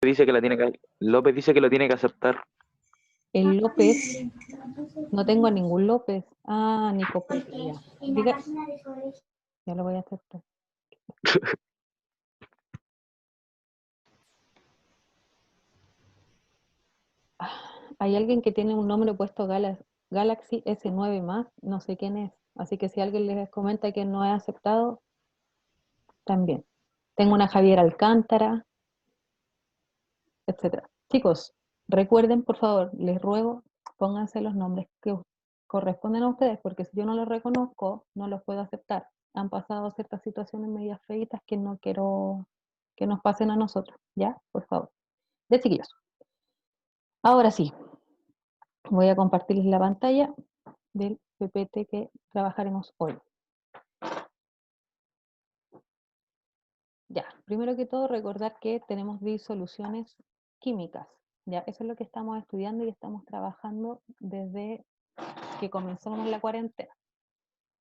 dice que López dice que lo tiene que aceptar. El López, no tengo a ningún López. Ah, Nico Pérez, ya. Diga, ya lo voy a aceptar. Hay alguien que tiene un nombre puesto Galaxy S9 más, no sé quién es. Así que si alguien les comenta que no he aceptado, también. Tengo una Javier Alcántara, etcétera. Chicos, recuerden, por favor, les ruego, pónganse los nombres que corresponden a ustedes, porque si yo no los reconozco, no los puedo aceptar. Han pasado ciertas situaciones medias feitas que no quiero que nos pasen a nosotros, ¿ya? Por favor. De chiquillos. Ahora sí, voy a compartirles la pantalla del PPT que trabajaremos hoy. Ya, primero que todo recordar que tenemos disoluciones químicas, ya, eso es lo que estamos estudiando y estamos trabajando desde que comenzamos la cuarentena.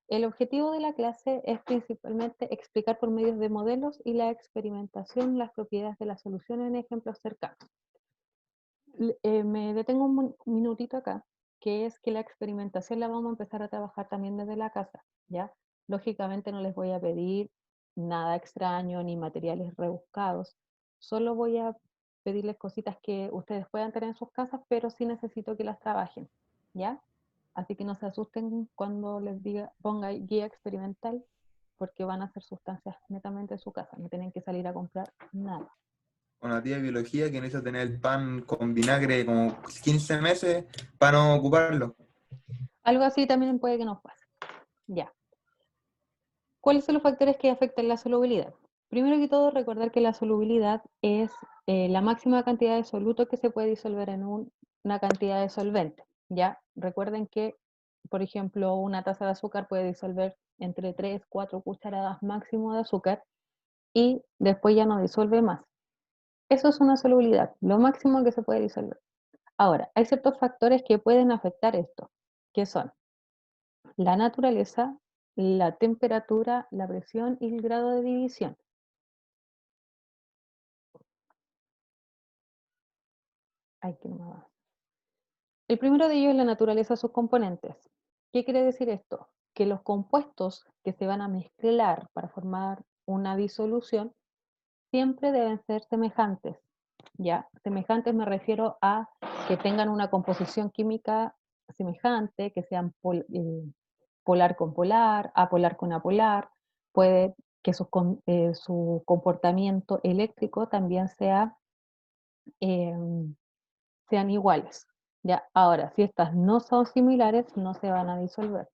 El objetivo de la clase es principalmente explicar por medio de modelos y la experimentación las propiedades de la solución en ejemplos cercanos. Me detengo un minutito acá, que es que la experimentación la vamos a empezar a trabajar también desde la casa, ¿ya? Lógicamente no les voy a pedir nada extraño ni materiales rebuscados, solo voy a pedirles cositas que ustedes puedan tener en sus casas, pero sí necesito que las trabajen, ¿ya? Así que no se asusten cuando les diga, ponga guía experimental, porque van a ser sustancias netamente en su casa, no tienen que salir a comprar nada. Una tía de biología que necesita tener el pan con vinagre como 15 meses para no ocuparlo. Algo así también puede que nos pase. Ya. ¿Cuáles son los factores que afectan la solubilidad? Primero que todo, recordar que la solubilidad es la máxima cantidad de soluto que se puede disolver en una cantidad de solvente. Ya, recuerden que, por ejemplo, una taza de azúcar puede disolver entre 3, 4 cucharadas máximo de azúcar y después ya no disuelve más. Eso es una solubilidad, lo máximo que se puede disolver. Ahora, hay ciertos factores que pueden afectar esto, que son la naturaleza, la temperatura, la presión y el grado de división. Ay, que no me va. El primero de ellos es la naturaleza de sus componentes. ¿Qué quiere decir esto? Que los compuestos que se van a mezclar para formar una disolución siempre deben ser semejantes. ¿Ya? Semejantes me refiero a que tengan una composición química semejante, que sean polar con polar, apolar con apolar, puede que su comportamiento eléctrico también sean iguales. ¿Ya? Ahora, si estas no son similares, no se van a disolver.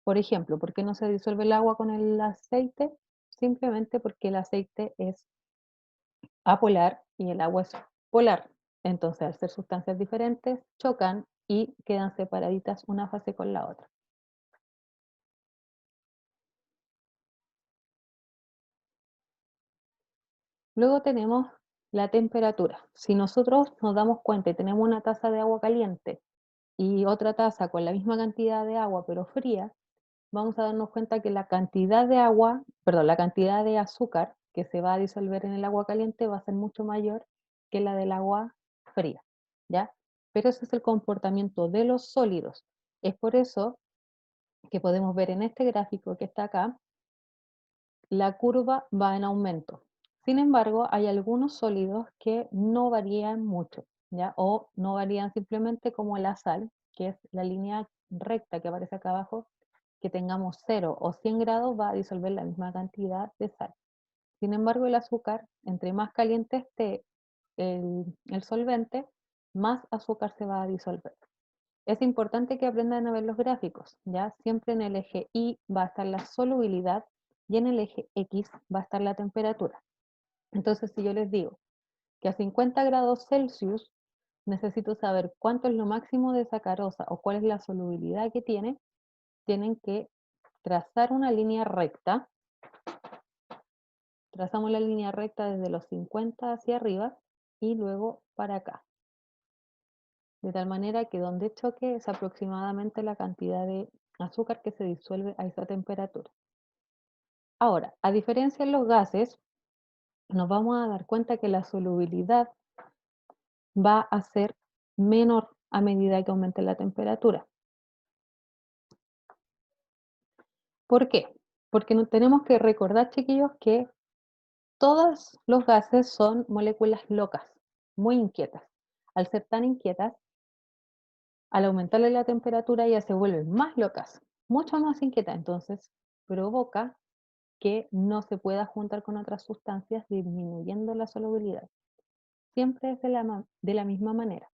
Por ejemplo, ¿por qué no se disuelve el agua con el aceite? Simplemente porque el aceite es apolar y el agua es polar. Entonces, al ser sustancias diferentes, chocan y quedan separaditas una fase con la otra. Luego tenemos la temperatura. Si nosotros nos damos cuenta y tenemos una taza de agua caliente y otra taza con la misma cantidad de agua pero fría, vamos a darnos cuenta que la cantidad de agua, perdón, la cantidad de azúcar que se va a disolver en el agua caliente va a ser mucho mayor que la del agua fría, ¿ya? Pero ese es el comportamiento de los sólidos. Es por eso que podemos ver en este gráfico que está acá, la curva va en aumento. Sin embargo, hay algunos sólidos que no varían mucho, ¿ya? O no varían simplemente como la sal, que es la línea recta que aparece acá abajo, que tengamos 0 o 100 grados va a disolver la misma cantidad de sal. Sin embargo, el azúcar, entre más caliente esté el solvente, más azúcar se va a disolver. Es importante que aprendan a ver los gráficos, ¿ya? Siempre en el eje Y va a estar la solubilidad y en el eje X va a estar la temperatura. Entonces, si yo les digo que a 50 grados Celsius necesito saber cuánto es lo máximo de sacarosa o cuál es la solubilidad que tienen que trazar una línea recta. Trazamos la línea recta desde los 50 hacia arriba y luego para acá. De tal manera que donde choque es aproximadamente la cantidad de azúcar que se disuelve a esa temperatura. Ahora, a diferencia de los gases, nos vamos a dar cuenta que la solubilidad va a ser menor a medida que aumente la temperatura. ¿Por qué? Porque tenemos que recordar, chiquillos, que todos los gases son moléculas locas, muy inquietas. Al ser tan inquietas, al aumentarle la temperatura ya se vuelven más locas, mucho más inquietas. Entonces provoca que no se pueda juntar con otras sustancias, disminuyendo la solubilidad. Siempre es de la misma manera.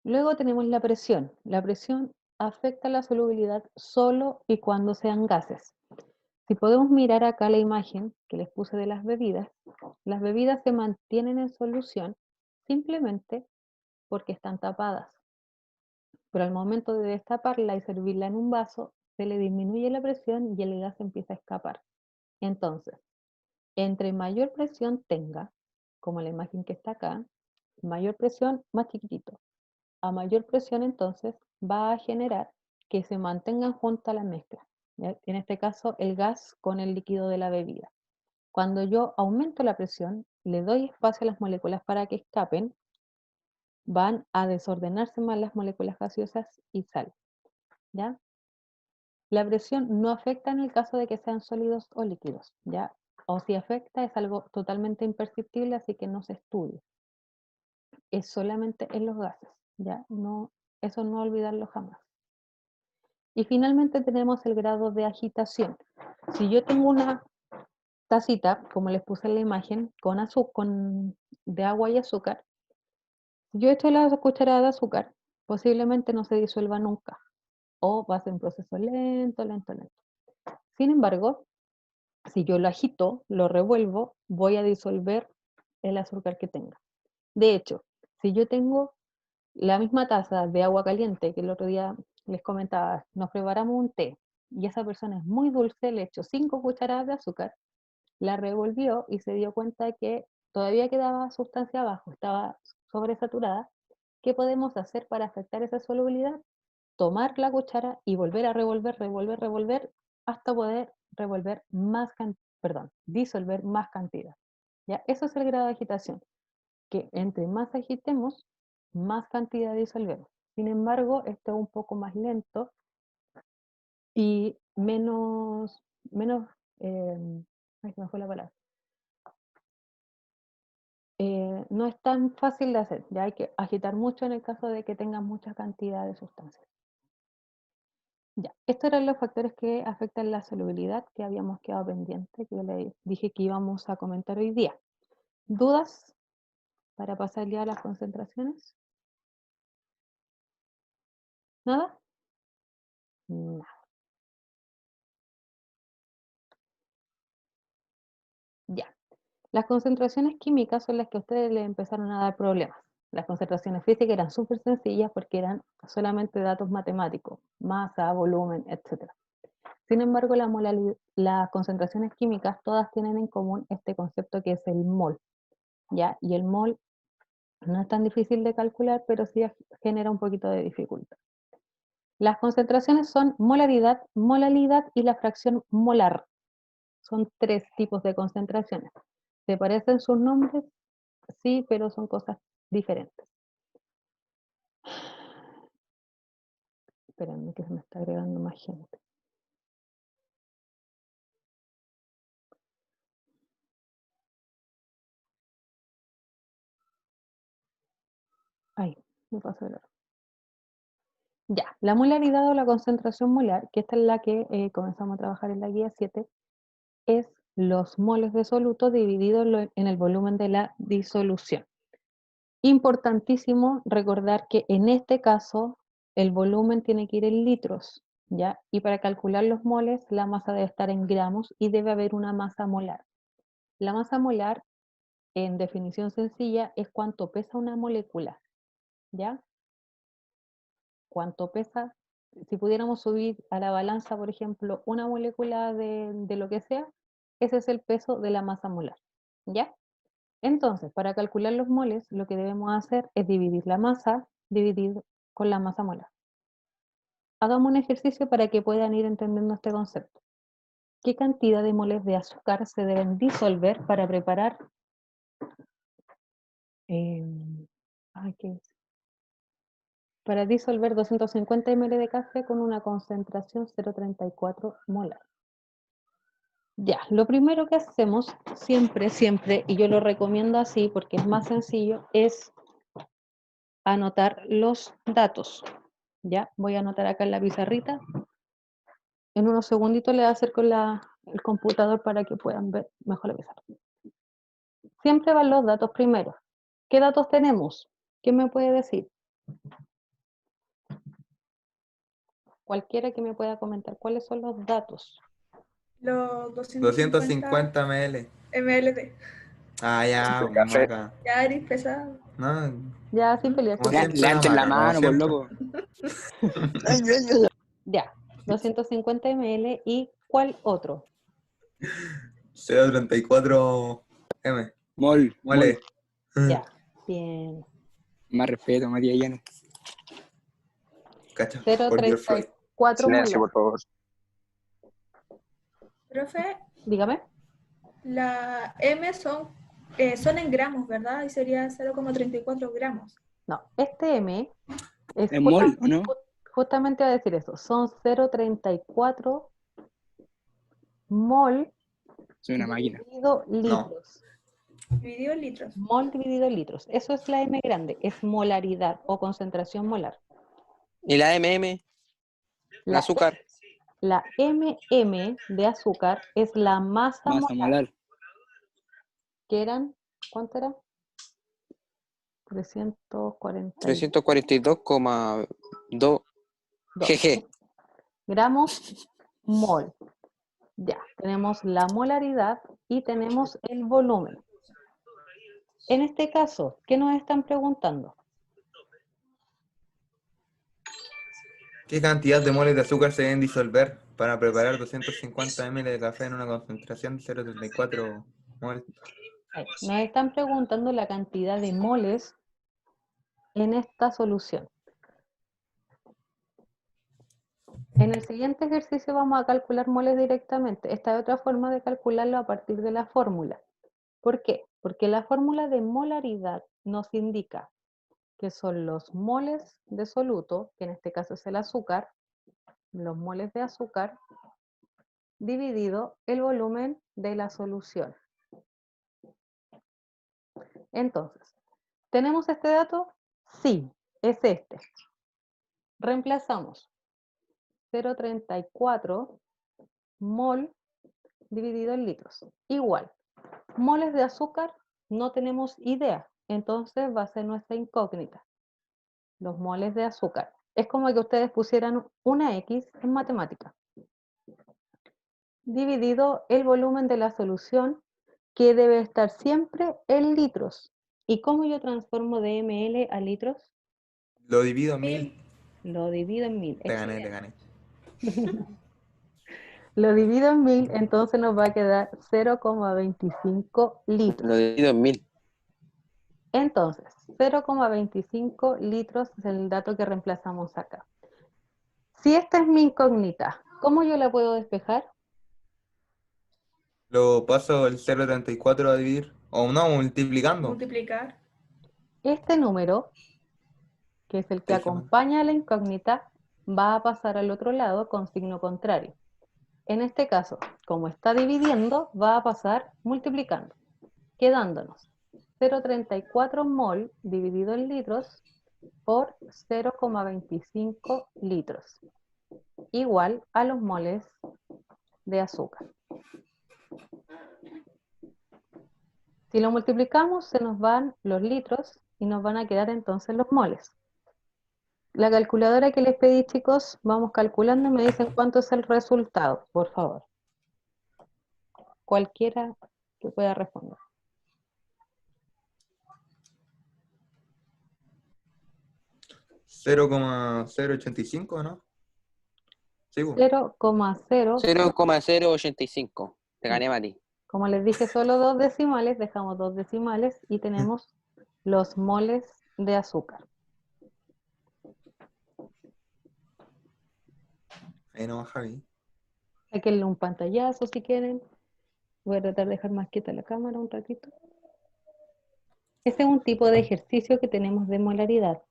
Luego tenemos la presión. La presión afecta la solubilidad solo y cuando sean gases. Si podemos mirar acá la imagen que les puse de las bebidas se mantienen en solución simplemente porque están tapadas. Pero al momento de destaparla y servirla en un vaso, se le disminuye la presión y el gas empieza a escapar. Entonces, entre mayor presión tenga, como la imagen que está acá, mayor presión, más chiquitito. A mayor presión, entonces, va a generar que se mantengan juntas las mezclas. En este caso, el gas con el líquido de la bebida. Cuando yo aumento la presión, le doy espacio a las moléculas para que escapen, van a desordenarse más las moléculas gaseosas y sal. ¿Ya? La presión no afecta en el caso de que sean sólidos o líquidos, ¿ya? O si afecta es algo totalmente imperceptible, así que no se estudia. Es solamente en los gases, ¿ya? No, eso no olvidarlo jamás. Y finalmente tenemos el grado de agitación. Si yo tengo una tacita, como les puse en la imagen, de agua y azúcar, si yo echo la cucharada de azúcar, posiblemente no se disuelva nunca, o va a ser un proceso lento, lento, lento. Sin embargo, si yo lo agito, lo revuelvo, voy a disolver el azúcar que tenga. De hecho, si yo tengo la misma taza de agua caliente que el otro día les comentaba, nos preparamos un té y esa persona es muy dulce, le echó 5 cucharadas de azúcar, la revolvió y se dio cuenta que todavía quedaba sustancia abajo, estaba sobresaturada. ¿Qué podemos hacer para afectar esa solubilidad? Tomar la cuchara y volver a revolver, revolver, revolver, hasta poder revolver disolver más cantidad. ¿Ya? Eso es el grado de agitación, que entre más agitemos, más cantidad disolvemos. Sin embargo, esto es un poco más lento y ay, se me fue la palabra. No es tan fácil de hacer, ya hay que agitar mucho en el caso de que tengan mucha cantidad de sustancias. Ya, estos eran los factores que afectan la solubilidad que habíamos quedado pendiente, que yo les dije que íbamos a comentar hoy día. ¿Dudas para pasar ya a las concentraciones? ¿Nada? Nada. Ya. Las concentraciones químicas son las que a ustedes les empezaron a dar problemas. Las concentraciones físicas eran súper sencillas porque eran solamente datos matemáticos, masa, volumen, etc. Sin embargo, las concentraciones químicas todas tienen en común este concepto que es el mol, ¿ya? Y el mol no es tan difícil de calcular, pero sí genera un poquito de dificultad. Las concentraciones son molaridad, molalidad y la fracción molar. Son 3 tipos de concentraciones. ¿Se parecen sus nombres? Sí, pero son cosas diferentes. Espérenme que se me está agregando más gente. Ay, me pasó el oro. Ya, la molaridad o la concentración molar, que esta es la que comenzamos a trabajar en la guía 7, es los moles de soluto dividido en el volumen de la disolución. Importantísimo recordar que en este caso el volumen tiene que ir en litros, ¿ya? Y para calcular los moles la masa debe estar en gramos y debe haber una masa molar. La masa molar, en definición sencilla, es cuánto pesa una molécula, ¿ya? Cuánto pesa. Si pudiéramos subir a la balanza, por ejemplo, una molécula de lo que sea, ese es el peso de la masa molar, ¿ya? Entonces, para calcular los moles, lo que debemos hacer es dividir la masa, dividir con la masa molar. Hagamos un ejercicio para que puedan ir entendiendo este concepto. ¿Qué cantidad de moles de azúcar se deben disolver para preparar ¿qué es? Para disolver 250 ml de café con una concentración 0,34 molar? Ya, lo primero que hacemos siempre, y yo lo recomiendo así porque es más sencillo, es anotar los datos. Ya, voy a anotar acá en la pizarrita. En unos segunditos le voy a hacer con el computador para que puedan ver mejor la pizarra. Siempre van los datos primero. ¿Qué datos tenemos? ¿Quién me puede decir? Cualquiera que me pueda comentar. ¿Cuáles son los datos? Los 250 ml. ml. Ah, ya, De café. maca. Ya eres pesado. No, Ya, sin pelear. como sin pelear. siempre, Levanten la maca, como mano, por siempre. loco. Ya, 250 ml. ¿Y cuál otro? 0,34 M. Mol, Mole. Ya, bien. Más respeto, Matías Llanes. Cacha, por George Floyd. 0,34 Silencio, molar. por favor. Profe, Dígame. la M son en gramos, ¿verdad? Y sería 0,34 gramos. No, este M es Es mol, ¿o no? justamente a decir eso. Son 0,34 mol Soy una máquina. dividido litros. Dividido en litros. Mol dividido litros. Eso es la M grande. Es molaridad o concentración molar. ¿Y la MM? ¿El La, azúcar? la MM de azúcar es la masa Masa molar. molar. Que eran, ¿cuánto era? 342 342,2 GG. gramos mol. Ya, tenemos la molaridad y tenemos el volumen. En este caso, ¿qué nos están preguntando? ¿Qué cantidad de moles de azúcar se deben disolver para preparar 250 ml de café en una concentración de 0,34 mol? Nos están preguntando la cantidad de moles en esta solución. En el siguiente ejercicio vamos a calcular moles directamente. Esta es otra forma de calcularlo a partir de la fórmula. ¿Por qué? Porque la fórmula de molaridad nos indica que son los moles de soluto, que en este caso es el azúcar, los moles de azúcar, dividido el volumen de la solución. Entonces, ¿tenemos este dato? Sí, es este. Reemplazamos 0,34 mol dividido en litros. Igual, moles de azúcar no tenemos idea, entonces va a ser nuestra incógnita. Los moles de azúcar. Es como que ustedes pusieran una X en matemática. Dividido el volumen de la solución, que debe estar siempre en litros. ¿Y cómo yo transformo de ml a litros? Lo divido en 1000. Lo divido en 1000. Te gané. Lo divido en 1000, entonces nos va a quedar 0,25 litros. Lo divido en 1000. Entonces, 0,25 litros es el dato que reemplazamos acá. Si esta es mi incógnita, ¿cómo yo la puedo despejar? Lo paso el 0,34 a dividir. O no, multiplicando. Multiplicar. Este número, que es el que acompaña a la incógnita, va a pasar al otro lado con signo contrario. En este caso, como está dividiendo, va a pasar multiplicando, quedándonos 0,34 mol dividido en litros por 0,25 litros, igual a los moles de azúcar. Si lo multiplicamos, se nos van los litros y nos van a quedar entonces los moles. La calculadora que les pedí, chicos, vamos calculando y me dicen cuánto es el resultado, por favor. Cualquiera que pueda responder. 0,085, ¿no? Sí, pues. 0,0. 0,085. Te gané, Mati. Como les dije, solo dos decimales, dejamos dos decimales y tenemos los moles de azúcar. Ahí no, Javi. Sáquenle un pantallazo si quieren. Voy a tratar de dejar más quieta la cámara un ratito. Este es un tipo de ejercicio que tenemos de molaridad.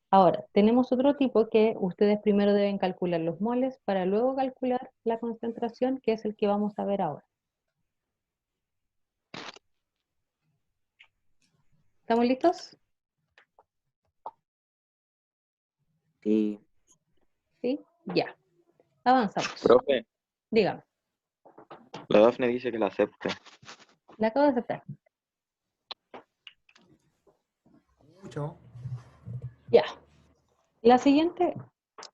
Ahora, tenemos otro tipo que ustedes primero deben calcular los moles para luego calcular la concentración, que es el que vamos a ver ahora. ¿Estamos listos? Sí. ¿Sí? Ya. Avanzamos. Profe, Dígame. la Dafne dice que la acepte. La acabo de aceptar. Mucho. Ya. La siguiente...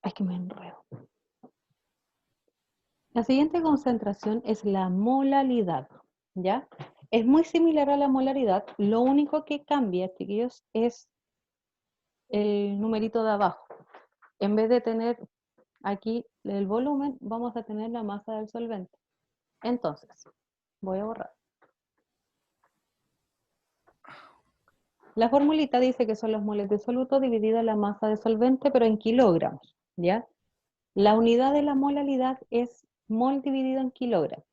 Ay, que me enredo. La siguiente concentración es la molalidad, ¿ya? Es muy similar a la molaridad, lo único que cambia, chiquillos, es el numerito de abajo. En vez de tener aquí el volumen, vamos a tener la masa del solvente. Entonces, voy a borrar. La formulita dice que son los moles de soluto dividido en la masa de solvente, pero en kilogramos, ¿ya? La unidad de la molalidad es mol dividido en kilogramos.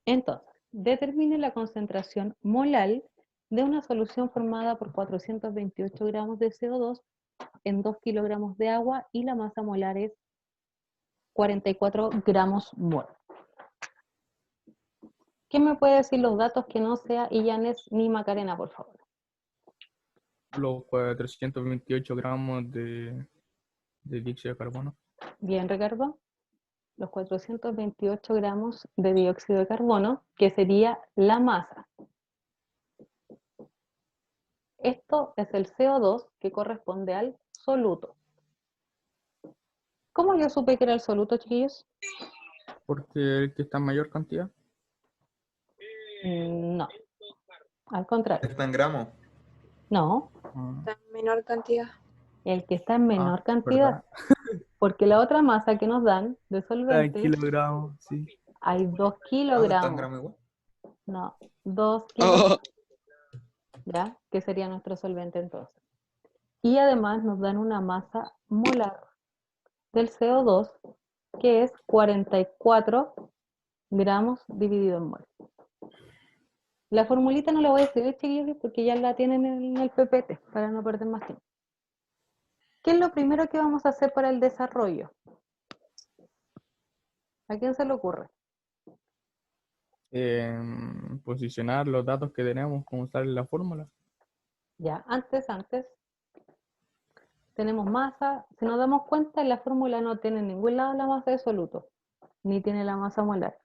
Entonces, determine la concentración molal de una solución formada por 428 gramos de CO2 en 2 kilogramos de agua y la masa molar es 44 gramos mol. ¿Quién me puede decir los datos que no sea Illanes ni Macarena, por favor? Los 428 gramos de dióxido de carbono. Bien, Ricardo. Los 428 gramos de dióxido de carbono, que sería la masa. Esto es el CO2 que corresponde al soluto. ¿Cómo yo supe que era el soluto, chiquillos? Porque el que está en mayor cantidad. No, al contrario. Está en gramos. No, Ah, En menor cantidad. el que está en menor ¿verdad? cantidad. Porque la otra masa que nos dan de Está en solvente, kilogramos, sí. hay 2 ¿Dónde está en kilogramos. gramos igual? No, 2 kilogramos, Oh, ¿ya? Que sería nuestro solvente entonces. Y además nos dan una masa molar del CO2, que es 44 gramos dividido en mol. La formulita no la voy a escribir, chiquillos, porque ya la tienen en el PPT, para no perder más tiempo. ¿Qué es lo primero que vamos a hacer para el desarrollo? ¿A quién se le ocurre? Posicionar los datos que tenemos, como sale en la fórmula. Ya, antes, tenemos masa. Si nos damos cuenta, la fórmula no tiene en ningún lado la masa de soluto, ni tiene la masa molar,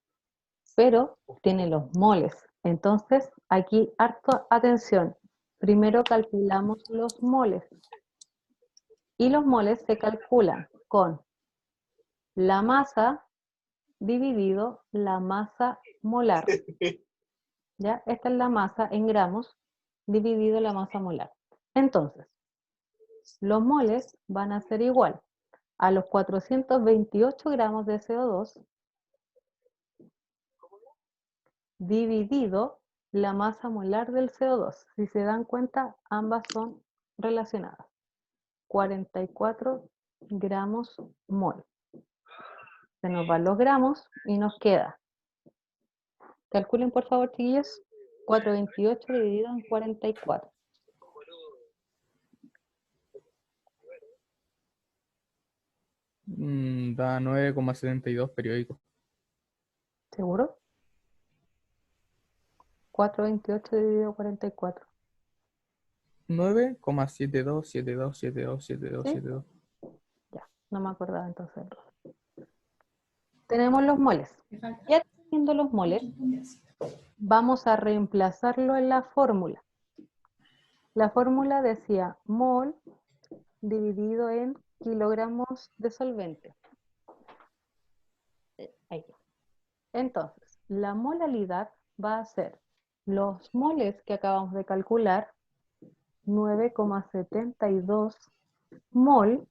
pero tiene los moles. Entonces, aquí, harto atención. Primero calculamos los moles. Y los moles se calculan con la masa dividido la masa molar. ¿Ya? Esta es la masa en gramos dividido la masa molar. Entonces, los moles van a ser igual a los 428 gramos de CO2 dividido la masa molar del CO2. Si se dan cuenta, ambas son relacionadas. 44 gramos mol. Se nos van los gramos y nos queda. Calculen por favor, chiquillos. 428 dividido en 44. Da 9,72 periódicos. ¿Seguro? 428 dividido en 44. 9,7272727272. Ya, no me acordaba entonces. Tenemos los moles. Ya teniendo los moles, vamos a reemplazarlo en la fórmula. La fórmula decía mol dividido en kilogramos de solvente. Ahí. Entonces, la molalidad va a ser los moles que acabamos de calcular, 9,72 mol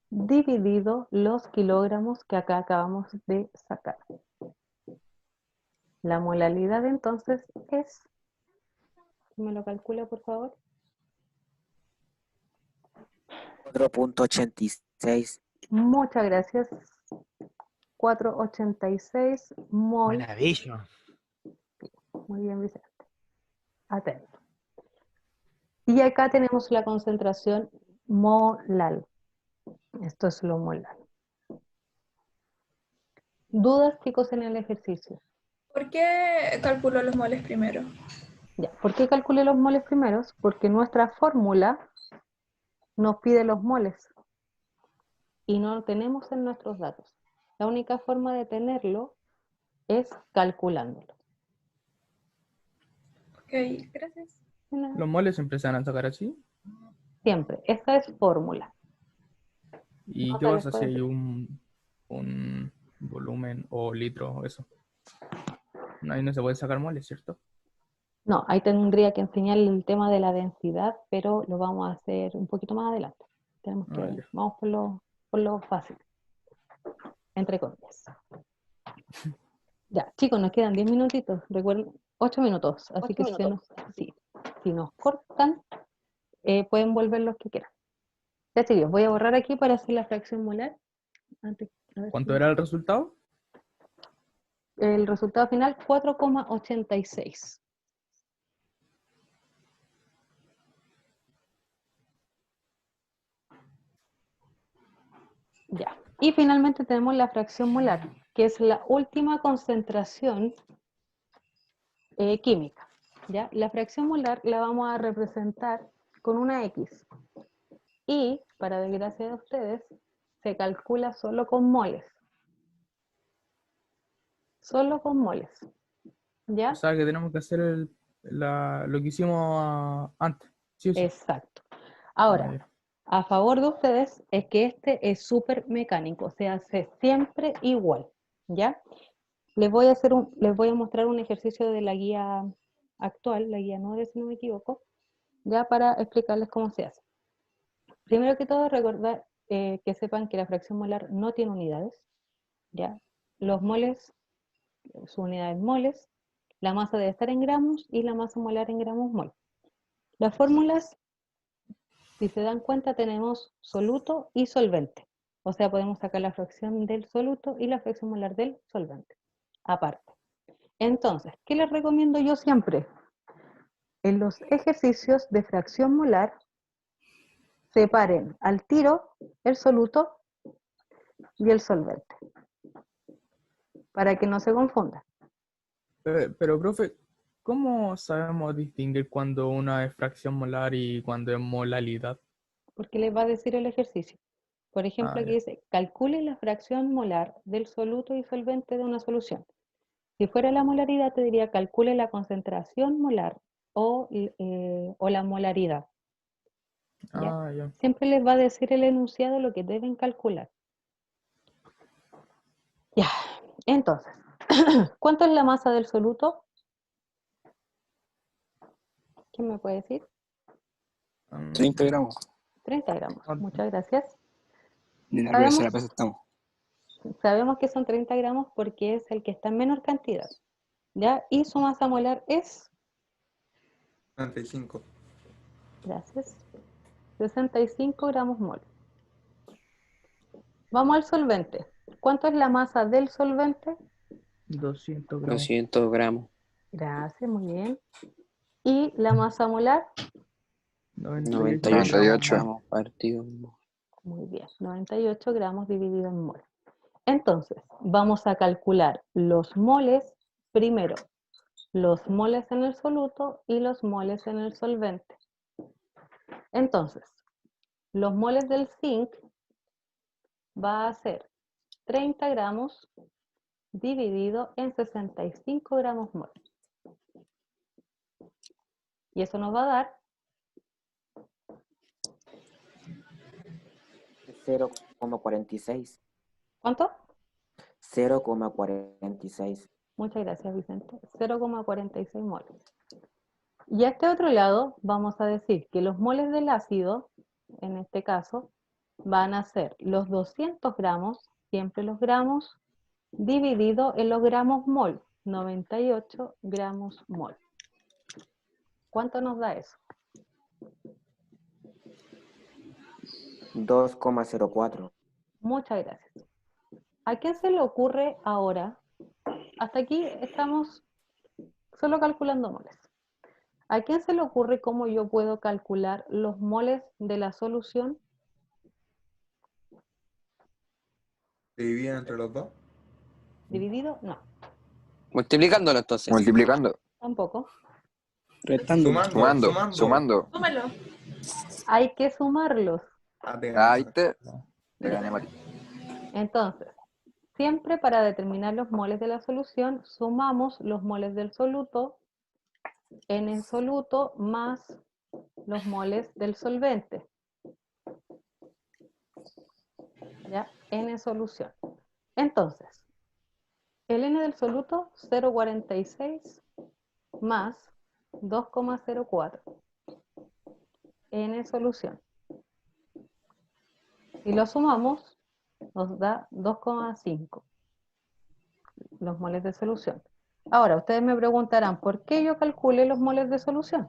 dividido los kilogramos que acá acabamos de sacar. La molalidad entonces es, ¿me lo calcula por favor? 4,86. Muchas gracias. 486 mol. Maravilla. Muy bien, Vicente. Atento. Y acá tenemos la concentración molal. Esto es lo molal. ¿Dudas, chicos, en el ejercicio? ¿Por qué calculo los moles primero? Ya. ¿Por qué calculé los moles primeros? Porque nuestra fórmula nos pide los moles y no lo tenemos en nuestros datos. La única forma de tenerlo es calculándolo. Ok, gracias. Los moles siempre se van a sacar así. Siempre. Esta es fórmula. ¿Y No qué se pasa les si puede hay decir. un volumen o litro o eso? No, ahí no se puede sacar moles, ¿cierto? No, ahí tendría que enseñarle el tema de la densidad, pero lo vamos a hacer un poquito más adelante. Tenemos que, Ya. vamos por lo fácil, entre comillas. Ya, chicos, nos quedan 10 minutitos, recuerden, 8 minutos, así que si nos cortan, pueden volver los que quieran. Ya, chicos, voy a borrar aquí para hacer la fracción molar. Antes, a ver ¿Cuánto si- era el resultado? El resultado final, 4,86. Ya. Y finalmente tenemos la fracción molar, que es la última concentración química. ¿Ya? La fracción molar la vamos a representar con una X. Y, para desgracia de ustedes, se calcula solo con moles. Solo con moles. ¿Ya? O sea que tenemos que hacer lo que hicimos antes. Sí o sí. Exacto. Ahora, Ya. a favor de ustedes es que este es súper mecánico, se hace siempre igual. ¿Ya? Les voy a mostrar un ejercicio de la guía actual, la guía 9 si no me equivoco, ya para explicarles cómo se hace. Primero que todo, recordar que sepan que la fracción molar no tiene unidades, ¿ya? Los moles, su unidad es moles, la masa debe estar en gramos y la masa molar en gramos mol. Las fórmulas, si se dan cuenta, tenemos soluto y solvente. O sea, podemos sacar la fracción del soluto y la fracción molar del solvente, aparte. Entonces, ¿qué les recomiendo yo siempre? En los ejercicios de fracción molar, separen al tiro el soluto y el solvente, para que no se confunda. Pero, profe, ¿cómo sabemos distinguir cuando una es fracción molar y cuando es molalidad? Porque les va a decir el ejercicio. Por ejemplo, aquí Ya. dice, calcule la fracción molar del soluto y solvente de una solución. Si fuera la molaridad, te diría, calcule la concentración molar o la molaridad. ¿Ya? Ya. Siempre les va a decir el enunciado lo que deben calcular. Ya, entonces, ¿cuánto es la masa del soluto? ¿Quién me puede decir? 30 gramos. 30 gramos. Muchas gracias. De la rueda se la pasa estamos. Sabemos que son 30 gramos porque es el que está en menor cantidad. ¿Ya? Y su masa molar es, 95. gracias, 65 gramos mol. Vamos al solvente. ¿Cuánto es la masa del solvente? 200 gramos. 200 gramos. Gracias, muy bien. ¿Y la masa molar? 98 gramos partido. Muy bien, 98 gramos dividido en mol. Entonces, vamos a calcular los moles primero. Los moles en el soluto y los moles en el solvente. Entonces, los moles del zinc va a ser 30 gramos dividido en 65 gramos mol. Y eso nos va a dar 0,46. ¿cuánto? 0,46. Muchas gracias, Vicente. 0,46 moles. Y a este otro lado vamos a decir que los moles del ácido, en este caso, van a ser los 200 gramos, siempre los gramos, dividido en los gramos mol, 98 gramos mol. ¿Cuánto nos da eso? 2,04. Muchas gracias. ¿A quién se le ocurre ahora? Hasta aquí estamos solo calculando moles. ¿A quién se le ocurre cómo yo puedo calcular los moles de la solución? ¿Se dividen entre los dos? ¿Dividido? No, Multiplicándolo entonces. Multiplicando, tampoco. restando, sumando. Súmalo. Hay que sumarlos. Ah, te Ah, gané. ¿viste? Te gané, Mati. Entonces, siempre para determinar los moles de la solución, sumamos los moles del soluto en el soluto más los moles del solvente. ¿Ya? N solución. Entonces, el N del soluto, 0,46 más 2,04. N solución. Si lo sumamos, nos da 2,5 los moles de solución. Ahora, ustedes me preguntarán, ¿por qué yo calculé los moles de solución?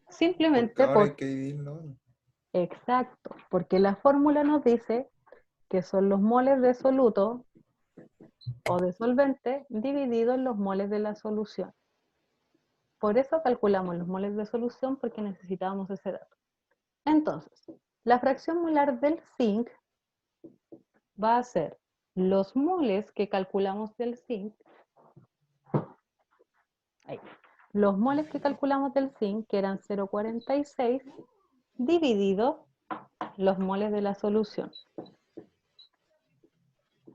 Simplemente Porque ahora hay por... que dividirlo. Exacto, porque la fórmula nos dice que son los moles de soluto o de solvente divididos en los moles de la solución. Por eso calculamos los moles de solución, porque necesitábamos ese dato. Entonces, la fracción molar del zinc va a ser los moles que calculamos del zinc, los moles que calculamos del zinc, que eran 0,46, dividido los moles de la solución.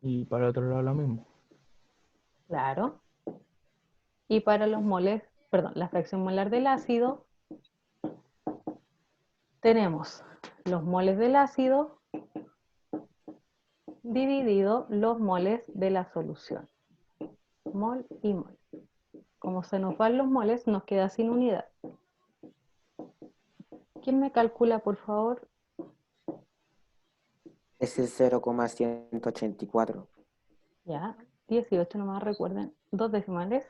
Y para el otro lado lo mismo. Claro. Y para los moles, perdón, la fracción molar del ácido, tenemos los moles del ácido dividido los moles de la solución. Mol y mol. Como se nos van los moles, nos queda sin unidad. ¿Quién me calcula, por favor? Ese es 0,184. Ya, 18 nomás, recuerden, 2 decimales.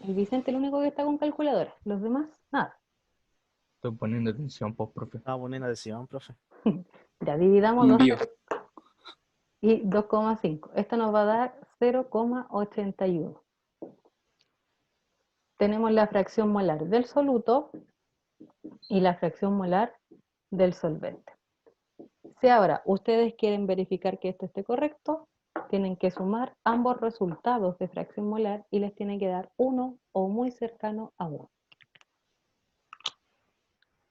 El Vicente es el único que está con calculadora, los demás, nada. Estoy poniendo atención, pues, profe. Estaba poniendo adhesión, profe. Ya dividamos Un 2 bio. y 2,5. Esto nos va a dar 0,81. Tenemos la fracción molar del soluto y la fracción molar del solvente. Si ahora ustedes quieren verificar que esto esté correcto, tienen que sumar ambos resultados de fracción molar y les tiene que dar 1 o muy cercano a 1.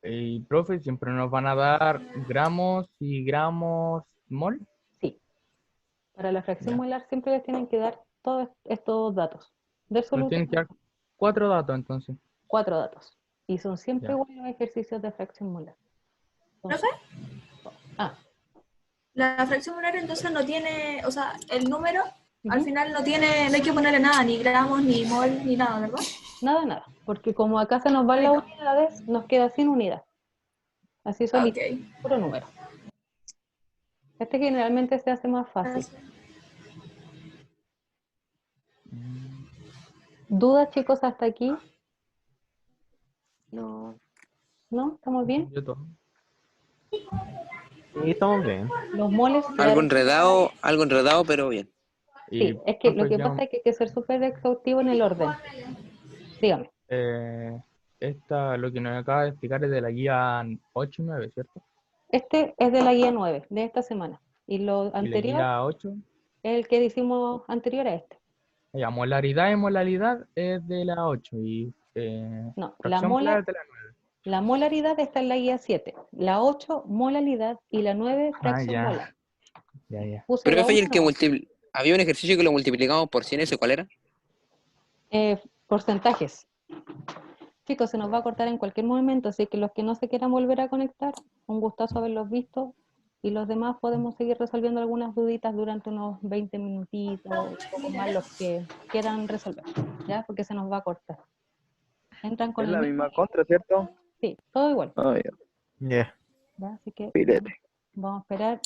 Y profe, siempre nos van a dar gramos y gramos mol. Sí. Para la fracción Ya. molar siempre les tienen que dar todos estos datos. Del Nos soluto, tienen que dar 4 datos entonces. 4 datos. Y son siempre Ya. iguales los ejercicios de fracción molar. ¿Profe? Ah, La fracción molar entonces no tiene, o sea, el número al ujú. final no tiene, no hay que ponerle nada, ni gramos, ni mol, ni nada, ¿verdad? Nada. Porque como acá se nos van las unidades, nos queda sin unidad. Así solito, Ok. puro número. Este generalmente se hace más fácil. ¿Dudas, chicos, hasta aquí? No. ¿No? ¿Estamos bien? Yo todo. Sí, estamos bien. Los moles Algo quedaron... enredado, pero bien. Sí, Y, es que lo profe, que ya, pasa es que hay que ser súper exhaustivo en el orden. Dígame. lo que nos acaba de explicar es de la guía 8 y 9, ¿cierto? Este es de la guía 9 de esta semana. Y lo Y la anterior guía 8, es el que hicimos anterior a este. ya, molaridad y molaridad es de la 8 y No, fracción molar es de la 9. la molaridad está en la guía 7. La 8, molalidad, y la 9, fracción ya. molar. Ya. Puse la Profe, y 1 el que nomás. había un ejercicio que lo multiplicamos por 100, ¿ese cuál era? Porcentajes. Chicos, se nos va a cortar en cualquier momento, así que los que no se quieran volver a conectar, un gustazo haberlos visto, y los demás podemos seguir resolviendo algunas duditas durante unos 20 minutitos, un poco más los que quieran resolver, ¿ya? Porque se nos va a cortar. Entran con Es el la mismo misma link. contra, ¿cierto? Sí, todo igual. Ah, ya. Yeah. ¿Ya? Así que Pirete. vamos a esperar